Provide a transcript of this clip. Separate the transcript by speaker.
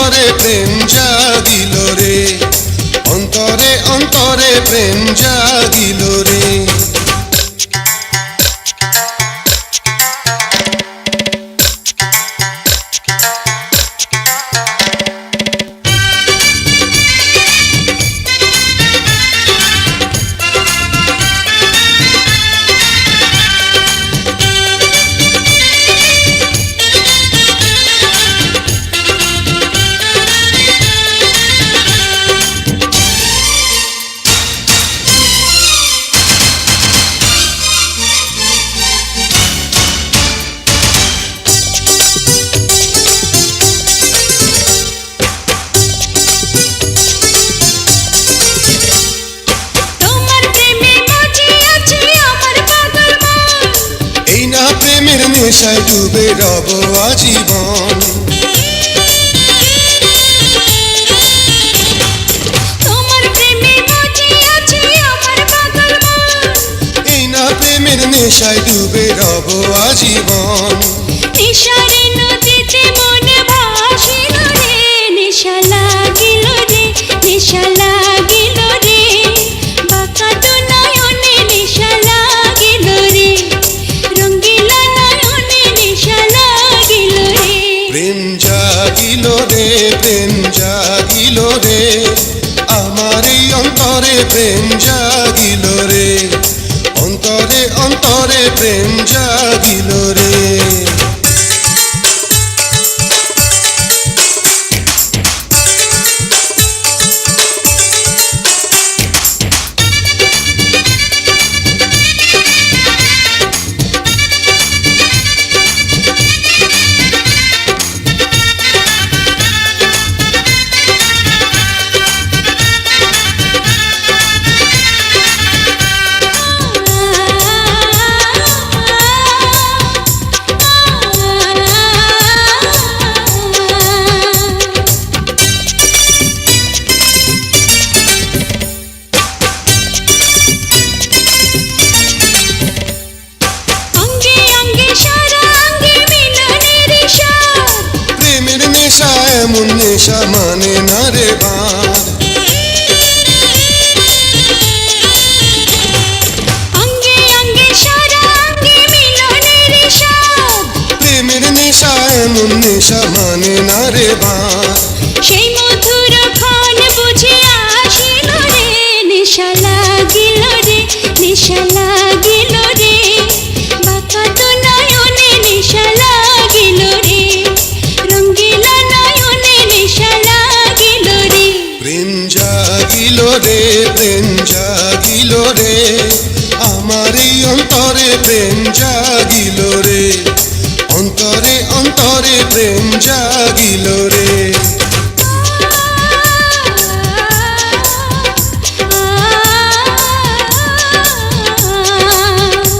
Speaker 1: অন্তরে প্রেম জাগিল রে, অন্তরে অন্তরে প্রেম জাগিল রে। প্রেমের নেশায় ডুবে রব আজীবন,
Speaker 2: তোমার প্রেমে মজি আছে আমার পাগল মন।
Speaker 1: এই না প্রেমের নেশায় ডুবে রব আজীবন।
Speaker 2: নেশারে নদীতে মন ভাসিল রে, নেশা লাগিল রে, নেশা লাগিল রে, বাঁকা তো নয়নে নেশা লাগিল রে, রঙ্গিলা নয়নে নেশা লাগিল রে।
Speaker 1: প্রেম জাগিল রে, প্রেম জাগিল রে, আমার এই অন্তরে প্রেম জাগিল রে, অন্তরে অন্তরে প্রেম জাগিল রে। এমন নেশা মানে না রে বাঁধ,
Speaker 2: অঙ্গে অঙ্গে সারা অঙ্গে মিলনের স্বাদ,
Speaker 1: প্রেমের নেশা এমন নেশা মানে না রে বাঁধ।
Speaker 2: সেই মধুর ক্ষণ বুঝে আসিল রে, নেশা লাগিল রে, নেশা লাগিল রে, বাঁকা তো নয়নে নেশা লাগিল রে, রঙ্গিলা নয়নে নেশা লাগিল রে।
Speaker 1: প্রেম জাগিল রে, প্রেম জাগিল রে, আমার এই অন্তরে প্রেম জাগিল রে, অন্তরে অন্তরে প্রেম জাগিল রে।